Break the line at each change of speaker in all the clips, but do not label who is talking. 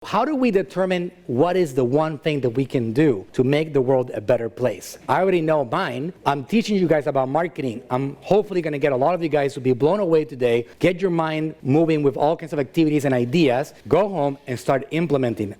How do we determine what is the one thing that we can do to make the world a better place? I already know mine. I'm teaching you guys about marketing. I'm hopefully going to get a lot of you guys to be blown away today. Get your mind moving with all kinds of activities and ideas. Go home and start implementing.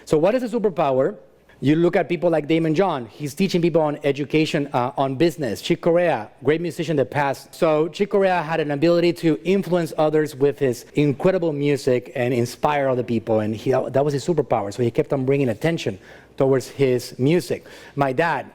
So what is a superpower? You look at people like Damon John. He's teaching people on education, on business. Chick Corea, great musician that passed. So Chick Corea had an ability to influence others with his incredible music and inspire other people. And that was his superpower. So he kept on bringing attention towards his music. My dad,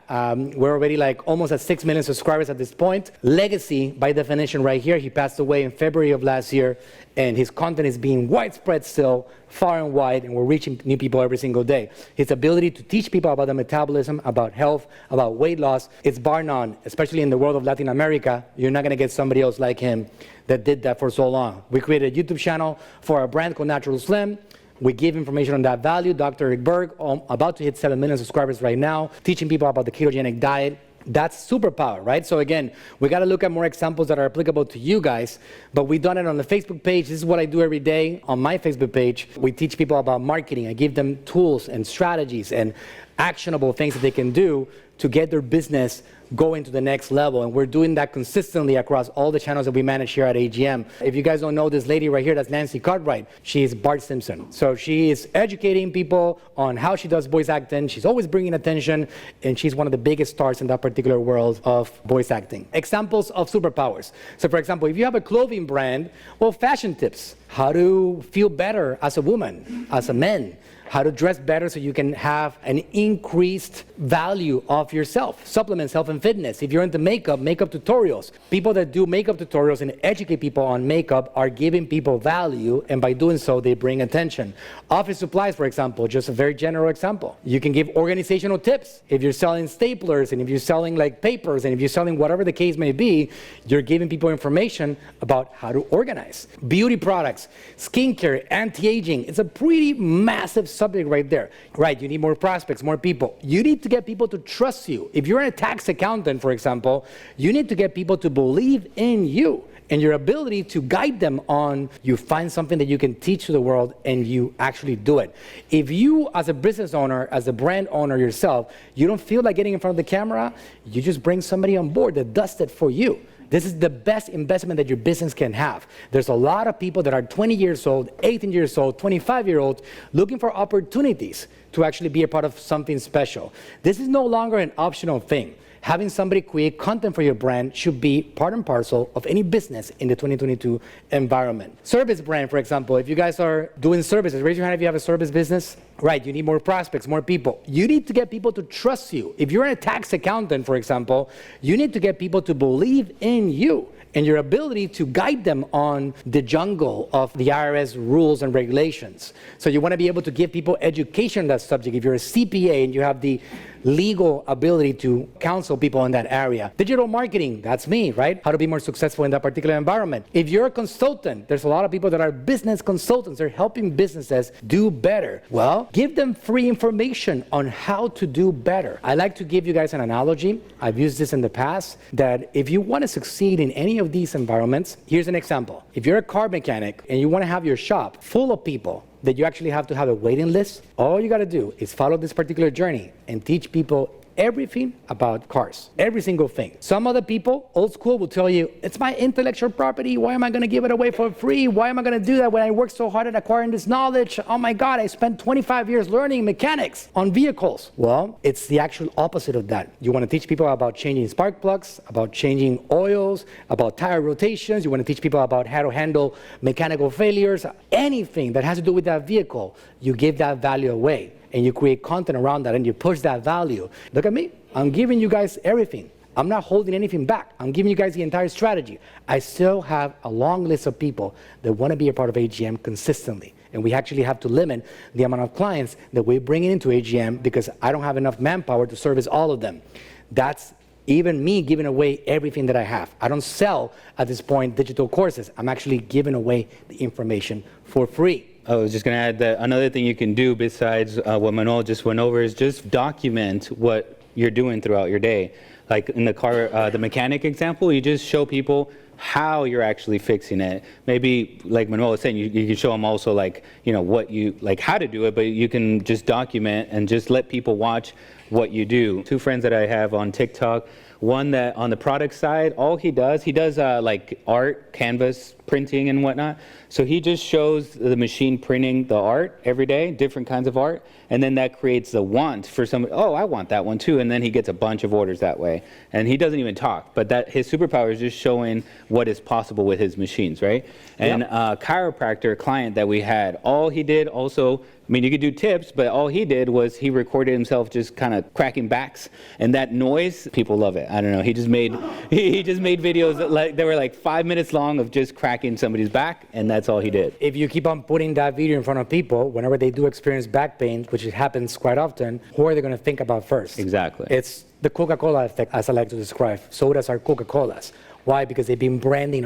we're already like almost at 6 million subscribers at this point. Legacy, by definition, right here. He passed away in February of last year, and his content is being widespread still, far and wide, and we're reaching new people every single day. His ability to teach people about the metabolism, about health, about weight loss, it's bar none, especially in the world of Latin America. You're not gonna get somebody else like him that did that for so long. We created a YouTube channel for our brand called Natural Slim. We give information on that value. Dr. Eric Berg, about to hit 7 million subscribers right now, teaching people about the ketogenic diet. That's superpower, right? So again, we got to look at more examples that are applicable to you guys, but we've done it on the Facebook page. This is what I do every day on my Facebook page. We teach people about marketing. I give them tools and strategies and actionable things that they can do to get their business going to the next level. And we're doing that consistently across all the channels that we manage here at AGM. If you guys don't know this lady right here, that's Nancy Cartwright. She's Bart Simpson. So she is educating people on how she does voice acting. She's always bringing attention, and she's one of the biggest stars in that particular world of voice acting. Examples of superpowers. So for example, if you have a clothing brand, well, fashion tips. How to feel better as a woman, as a man. How to dress better so you can have an increased value of yourself. Supplements, health and fitness. If you're into makeup, makeup tutorials. People that do makeup tutorials and educate people on makeup are giving people value, and by doing so, they bring attention. Office supplies, for example, just a very general example. You can give organizational tips. If you're selling staplers, and if you're selling like papers, and if you're selling whatever the case may be, you're giving people information about how to organize. Beauty products, skincare, anti-aging. It's a pretty massive subject right there. Right, you need more prospects, more people. You need to get people to trust you. If you're a tax accountant, for example, you need to get people to believe in you and your ability to guide them on, you find something that you can teach to the world and you actually do it. If you, as a business owner, as a brand owner yourself, you don't feel like getting in front of the camera, you just bring somebody on board that does it for you. This is the best investment that your business can have. There's a lot of people that are 20 years old, 18 years old, 25-year-olds looking for opportunities to actually be a part of something special. This is no longer an optional thing. Having somebody create content for your brand should be part and parcel of any business in the 2022 environment. Service brand, for example, if you guys are doing services, raise your hand if you have a service business. Right, you need more prospects, more people. You need to get people to trust you. If you're a tax accountant, for example, you need to get people to believe in you and your ability to guide them on the jungle of the IRS rules and regulations. So you want to be able to give people education on that subject. If you're a CPA and you have the legal ability to counsel people in that area. Digital marketing, that's me, right? How to be more successful in that particular environment. If you're a consultant, there's a lot of people that are business consultants. They're helping businesses do better. Well, give them free information on how to do better. I like to give you guys an analogy. I've used this in the past, that if you want to succeed in any of these environments, here's an example. If you're a car mechanic and you want to have your shop full of people that you actually have to have a waiting list, all you got to do is follow this particular journey and teach people everything about cars, every single thing. Some other people, old school, will tell you, it's my intellectual property. Why am I going to give it away for free? Why am I going to do that when I worked so hard at acquiring this knowledge? Oh my God, I spent 25 years learning mechanics on vehicles. Well, it's the actual opposite of that. You want to teach people about changing spark plugs, about changing oils, about tire rotations. You want to teach people about how to handle mechanical failures. Anything that has to do with that vehicle, you give that value away. And you create content around that and you push that value. Look at me, I'm giving you guys everything. I'm not holding anything back. I'm giving you guys the entire strategy. I still have a long list of people that want to be a part of AGM consistently. And we actually have to limit the amount of clients that we bring into AGM because I don't have enough manpower to service all of them. That's even me giving away everything that I have. I don't sell, at this point, digital courses. I'm actually giving away the information for free.
I was just going to add that another thing you can do besides what Manuel just went over is just document what you're doing throughout your day. Like in the car, the mechanic example, you just show people how you're actually fixing it. Maybe like Manuel was saying, you can show them also like, what you, like how to do it, but you can just document and just let people watch what you do. Two friends that I have on TikTok, one that on the product side, all he does like art, canvas printing and whatnot. So he just shows the machine printing the art every day, different kinds of art. And then that creates the want for somebody, oh, I want that one too. And then he gets a bunch of orders that way. And he doesn't even talk, but that his superpower is just showing what is possible with his machines, right? And a chiropractor client that we had, all he did also, I mean, you could do tips, but all he did was he recorded himself just kind of cracking backs, and that noise, people love it. I don't know. He just made videos that were like 5 minutes long of just cracking somebody's back, and that's all he did.
If you keep on putting that video in front of people, whenever they do experience back pain, which it happens quite often, who are they going to think about first?
Exactly.
It's the Coca-Cola effect, as I like to describe. Sodas are Coca-Colas. Why? Because they've been branding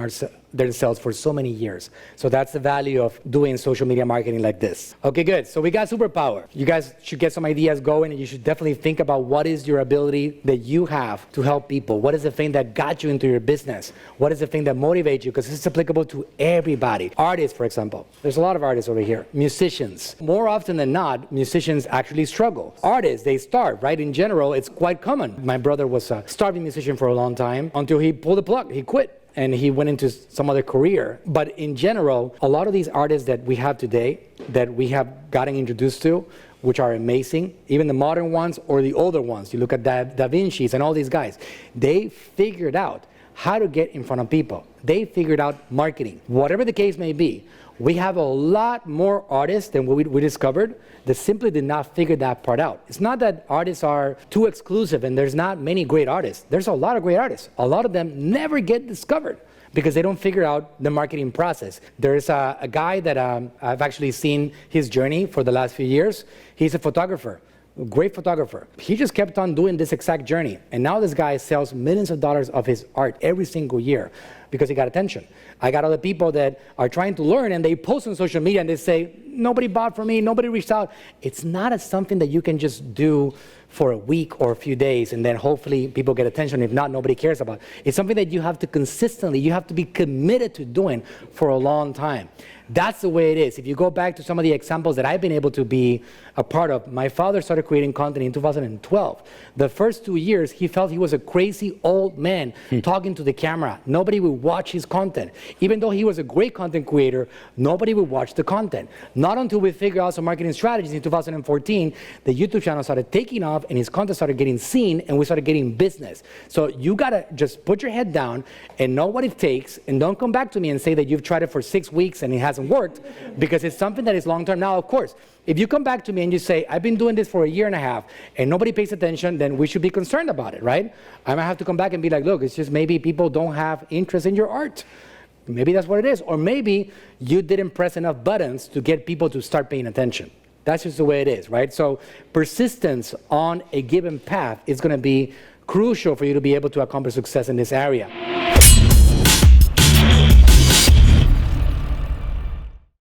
themselves for so many years. So that's the value of doing social media marketing like this. Okay, good. So we got superpower. You guys should get some ideas going, and you should definitely think about what is your ability that you have to help people. What is the thing that got you into your business? What is the thing that motivates you? Because it's applicable to everybody. Artists, for example. There's a lot of artists over here. Musicians. More often than not, musicians actually struggle. Artists, they starve, right? In general, it's quite common. My brother was a starving musician for a long time until he pulled the plug. He quit and he went into some other career. But in general, a lot of these artists that we have today, that we have gotten introduced to, which are amazing, even the modern ones or the older ones, you look at Da Vinci's and all these guys, they figured out how to get in front of people. They figured out marketing. Whatever the case may be, we have a lot more artists than we discovered that simply did not figure that part out. It's not that artists are too exclusive and there's not many great artists. There's a lot of great artists. A lot of them never get discovered because they don't figure out the marketing process. There's a guy that I've actually seen his journey for the last few years. He's a photographer. Great photographer. He just kept on doing this exact journey. And now this guy sells millions of dollars of his art every single year because he got attention. I got other people that are trying to learn and they post on social media and they say, nobody bought from me, nobody reached out. It's not something that you can just do for a week or a few days and then hopefully people get attention. If not, nobody cares about it. It's something that you have to consistently, you have to be committed to doing for a long time. That's the way it is. If you go back to some of the examples that I've been able to be a part of, my father started creating content in 2012. The first 2 years, he felt he was a crazy old man talking to the camera. Nobody would watch his content. Even though he was a great content creator, nobody would watch the content. Not until we figured out some marketing strategies in 2014, the YouTube channel started taking off and his content started getting seen and we started getting business. So you gotta just put your head down and know what it takes and don't come back to me and say that you've tried it for 6 weeks and it hasn't worked, because it's something that is long-term. Now, of course, if you come back to me and you say, I've been doing this for a year and a half and nobody pays attention, then we should be concerned about it, right? I might have to come back and be like, look, it's just maybe people don't have interest in your art. Maybe that's what it is. Or maybe you didn't press enough buttons to get people to start paying attention. That's just the way it is, right? So persistence on a given path is going to be crucial for you to be able to accomplish success in this area.